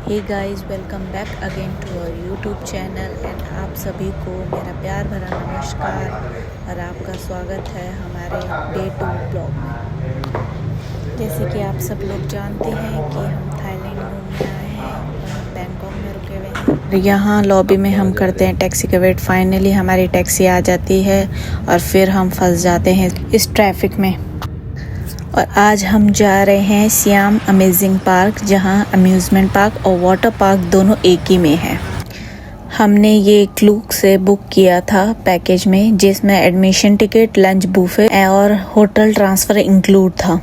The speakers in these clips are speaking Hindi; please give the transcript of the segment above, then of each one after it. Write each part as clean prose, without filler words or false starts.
Hey guys, welcome back again to our YouTube channel and आप सभी को मेरा प्यार भरा नमस्कार और आपका स्वागत है हमारे डे 2 ब्लॉग में। जैसे कि आप सब लोग जानते हैं कि हम थाईलैंड घूमने आए हैं और हम बैंकॉक में रुके हुए हैं। यहाँ लॉबी में हम करते हैं टैक्सी का वेट। फाइनली हमारी टैक्सी आ जाती है और फिर हम फंस जाते हैं इस ट्रैफिक में। और आज हम जा रहे हैं सियाम अमेजिंग पार्क, जहां अम्यूज़मेंट पार्क और वाटर पार्क दोनों एक ही में है। हमने ये क्लूक से बुक किया था पैकेज में, जिसमें एडमिशन टिकट, लंच बुफे और होटल ट्रांसफ़र इंक्लूड था।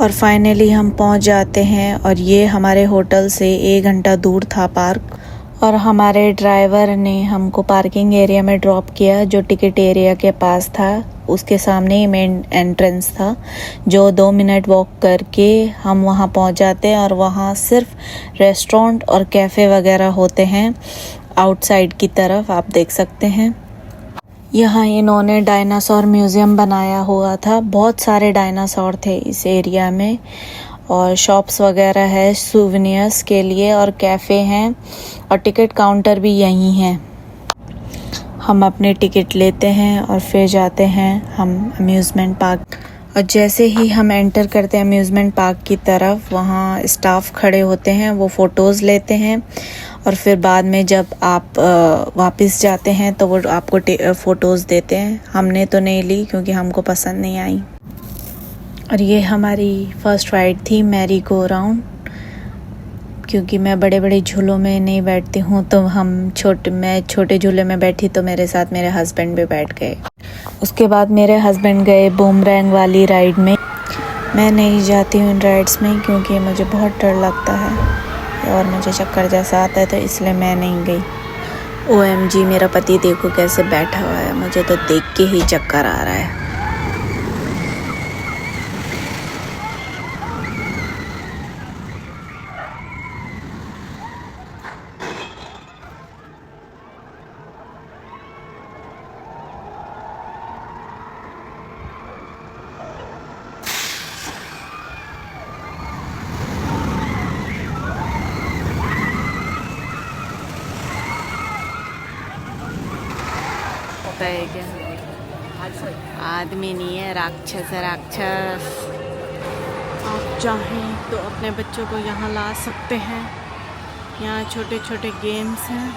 और फाइनली हम पहुंच जाते हैं और ये हमारे होटल से 1 घंटा दूर था पार्क। और हमारे ड्राइवर ने हमको पार्किंग एरिया में ड्रॉप किया, जो टिकट एरिया के पास था। उसके सामने ही मेन एंट्रेंस था, जो 2 मिनट वॉक करके हम वहाँ पहुँच जाते हैं। और वहाँ सिर्फ रेस्टोरेंट और कैफ़े वगैरह होते हैं आउटसाइड की तरफ, आप देख सकते हैं। यहाँ इन्होंने डायनासोर म्यूज़ियम बनाया हुआ था। बहुत सारे डायनासोर थे इस एरिया में। और शॉप्स वगैरह है सूवेनियर्स के लिए, और कैफ़े हैं, और टिकट काउंटर भी यहीं है। हम अपने टिकट लेते हैं और फिर जाते हैं हम अम्यूज़मेंट पार्क। और जैसे ही हम एंटर करते हैं अम्यूज़मेंट पार्क की तरफ, वहाँ स्टाफ खड़े होते हैं, वो फ़ोटोज़ लेते हैं। और फिर बाद में जब आप वापस जाते हैं तो वो आपको फ़ोटोज़ देते हैं। हमने तो नहीं ली क्योंकि हमको पसंद नहीं आई। और ये हमारी फ़र्स्ट राइड थी मैरी गो राउंड। क्योंकि मैं बड़े बड़े झूलों में नहीं बैठती हूँ, तो मैं छोटे झूले में बैठी, तो मेरे साथ मेरे हस्बैंड भी बैठ गए। उसके बाद मेरे हस्बैंड गए बूमरैंग वाली राइड में। मैं नहीं जाती हूँ इन राइड्स में क्योंकि मुझे बहुत डर लगता है और मुझे चक्कर जैसा आता है, तो इसलिए मैं नहीं गई। OMG, मेरा पति देखो कैसे बैठा हुआ है, मुझे तो देख के ही चक्कर आ रहा है। आदमी नहीं है, राक्षस है, राक्षस। आप चाहें तो अपने बच्चों को यहाँ ला सकते हैं। यहाँ छोटे छोटे गेम्स हैं।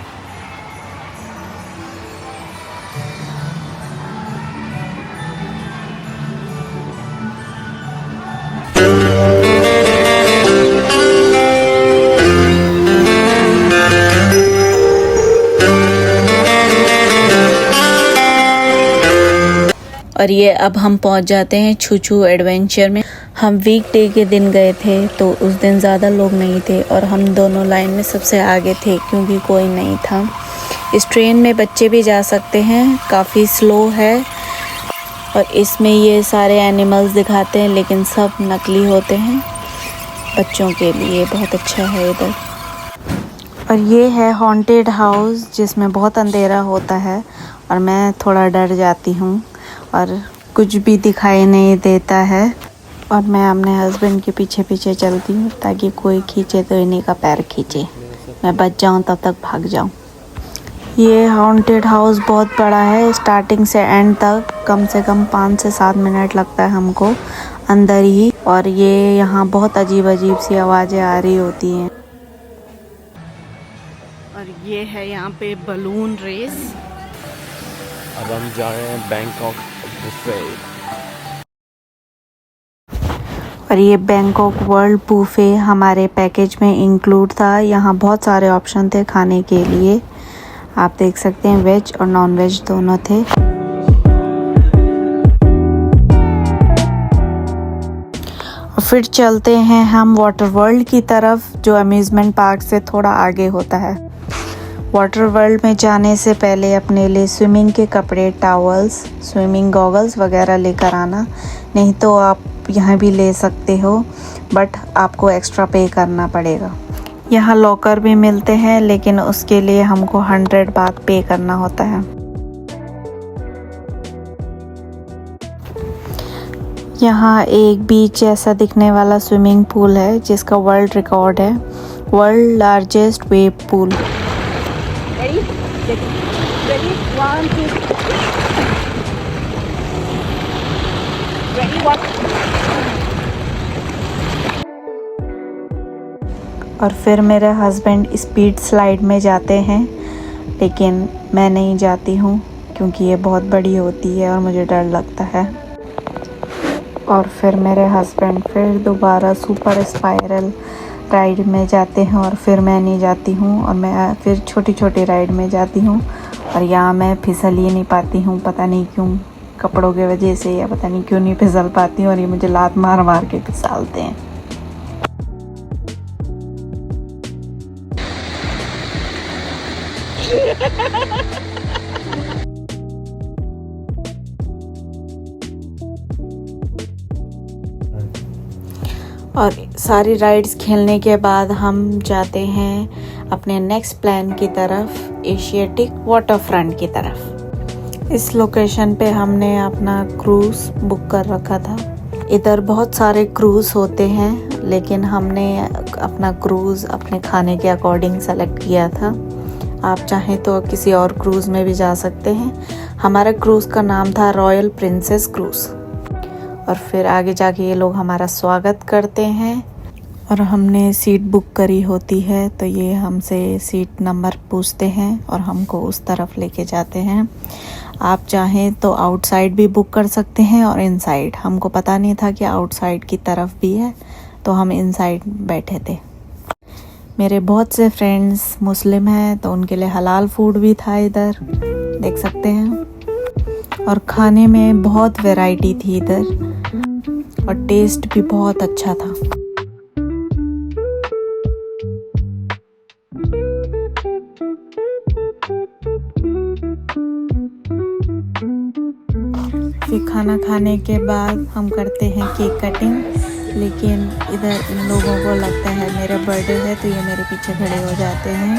और ये अब हम पहुंच जाते हैं छूछू एडवेंचर में। हम वीकडे के दिन गए थे, तो उस दिन ज़्यादा लोग नहीं थे और हम दोनों लाइन में सबसे आगे थे क्योंकि कोई नहीं था। इस ट्रेन में बच्चे भी जा सकते हैं, काफ़ी स्लो है। और इसमें ये सारे एनिमल्स दिखाते हैं, लेकिन सब नकली होते हैं। बच्चों के लिए बहुत अच्छा है इधर। और ये है हॉन्टेड हाउस, जिसमें बहुत अंधेरा होता है और मैं थोड़ा डर जाती हूँ और कुछ भी दिखाई नहीं देता है। और मैं अपने हस्बैंड के पीछे पीछे चलती हूँ ताकि कोई खींचे तो इन्हीं का पैर खींचे, मैं बच जाऊँ तब तक भाग जाऊँ। ये हॉन्टेड हाउस बहुत बड़ा है, स्टार्टिंग से एंड तक कम से कम 5 से 7 मिनट लगता है हमको अंदर ही। और ये यहाँ बहुत अजीब अजीब सी आवाज़ें आ रही होती हैं। और ये है यहाँ पे बलून रेस। अब हम जा रहे हैं बैंकॉक बुफे। और ये बैंकॉक वर्ल्ड बुफे हमारे पैकेज में इंक्लूड था। यहाँ बहुत सारे ऑप्शन थे खाने के लिए, आप देख सकते हैं, वेज और नॉन वेज दोनों थे। और फिर चलते हैं हम वाटर वर्ल्ड की तरफ, जो अम्यूज़मेंट पार्क से थोड़ा आगे होता है। वाटर वर्ल्ड में जाने से पहले अपने लिए स्विमिंग के कपड़े, टॉवल्स, स्विमिंग गॉगल्स वगैरह लेकर आना। नहीं तो आप यहाँ भी ले सकते हो, बट आपको एक्स्ट्रा पे करना पड़ेगा। यहाँ लॉकर भी मिलते हैं, लेकिन उसके लिए हमको 100 बात पे करना होता है। यहाँ एक बीच जैसा दिखने वाला स्विमिंग पूल है, जिसका वर्ल्ड रिकॉर्ड है। World largest wave pool. और फिर मेरे हस्बैंड स्पीड स्लाइड में जाते हैं, लेकिन मैं नहीं जाती हूँ क्योंकि ये बहुत बड़ी होती है और मुझे डर लगता है। और फिर मेरे हस्बैंड फिर दोबारा सुपर स्पाइरल राइड में जाते हैं और फिर मैं नहीं जाती हूँ और मैं फिर छोटी छोटी राइड में जाती हूँ। और यहाँ मैं फिसल ही नहीं पाती हूँ, पता नहीं क्यों, कपड़ों की वजह से या पता नहीं क्यों नहीं फिसल पाती हूँ और ये मुझे लात मार मार के फिसलते हैं। और सारी राइड्स खेलने के बाद हम जाते हैं अपने नेक्स्ट प्लान की तरफ, एशियाटिक वाटर फ्रंट की तरफ। इस लोकेशन पे हमने अपना क्रूज़ बुक कर रखा था। इधर बहुत सारे क्रूज़ होते हैं, लेकिन हमने अपना क्रूज़ अपने खाने के अकॉर्डिंग सेलेक्ट किया था। आप चाहें तो किसी और क्रूज़ में भी जा सकते हैं। हमारा क्रूज़ का नाम था रॉयल प्रिंसेस क्रूज़। और फिर आगे जाके ये लोग हमारा स्वागत करते हैं और हमने सीट बुक करी होती है तो ये हमसे सीट नंबर पूछते हैं और हमको उस तरफ लेके जाते हैं। आप चाहें तो आउटसाइड भी बुक कर सकते हैं और इनसाइड। हमको पता नहीं था कि आउटसाइड की तरफ भी है तो हम इनसाइड बैठे थे। मेरे बहुत से फ्रेंड्स मुस्लिम हैं तो उनके लिए हलाल फूड भी था, इधर देख सकते हैं। और खाने में बहुत वैरायटी थी इधर और टेस्ट भी बहुत अच्छा था। फिर खाना खाने के बाद हम करते हैं केक कटिंग, लेकिन इधर इन लोगों को लगता है मेरा बर्थडे है तो ये मेरे पीछे खड़े हो जाते हैं।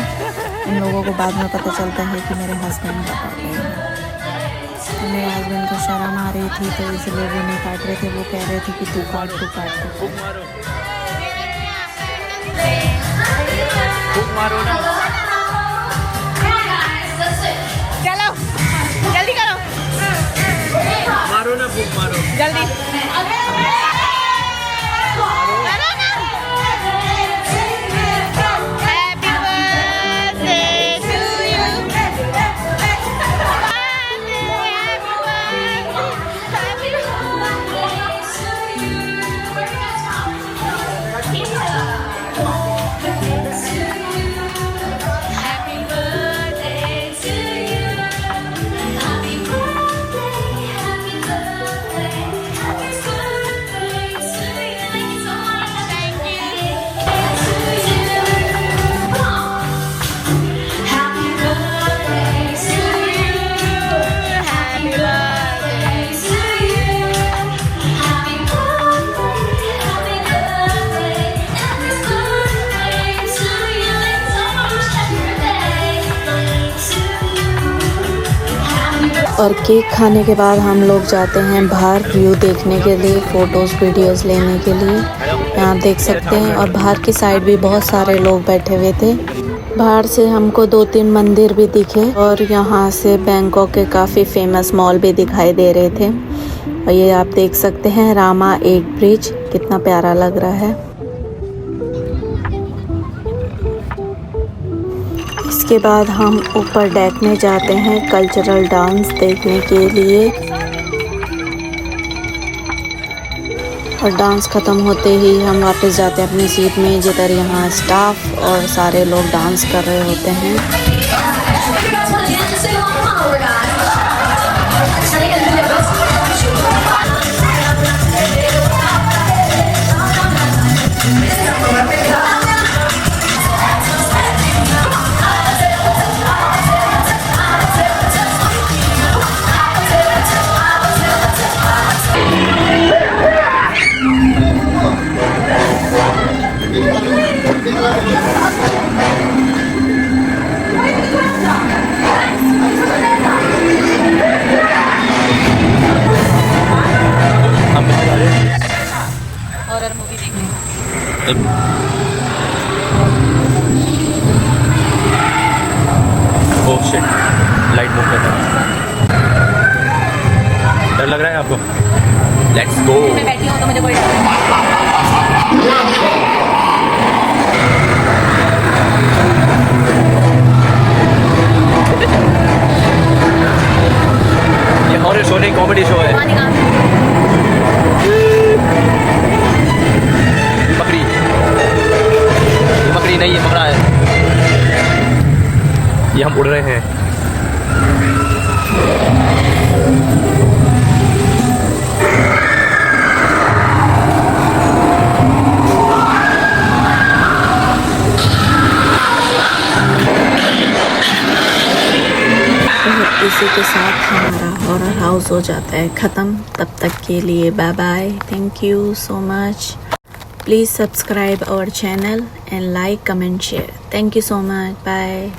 इन लोगों को बाद में पता चलता है कि मेरे हस्बैंड का बर्थडे है। तो मेरे हस्बैंड को शर्म आ रही थी तो इसलिए वो नहीं काट रहे थे। वो कह रहे थे कि तू काट। चलो जल्दी करो, मारो ना, फूक मारो जल्दी और केक खाने के बाद हम लोग जाते हैं बाहर व्यू देखने के लिए, फ़ोटोज़ वीडियोज़ लेने के लिए। यहाँ देख सकते हैं। और बाहर की साइड भी बहुत सारे लोग बैठे हुए थे। बाहर से हमको 2-3 मंदिर भी दिखे और यहाँ से बैंकॉक के काफ़ी फेमस मॉल भी दिखाई दे रहे थे। और ये आप देख सकते हैं रामा 8 ब्रिज, कितना प्यारा लग रहा है। इसके बाद हम ऊपर डेक में जाते हैं कल्चरल डांस देखने के लिए। और डांस ख़त्म होते ही हम वापस जाते हैं अपनी सीट में, जिधर यहाँ स्टाफ और सारे लोग डांस कर रहे होते हैं। नहीं, ये पकड़ा है। ये हम उड़ रहे हैं। इसी के साथ हमारा हॉरर हाउस हो जाता है ख़त्म। तब तक के लिए bye bye, thank you so much. Please subscribe our channel and like, comment, share. Thank you so much, bye.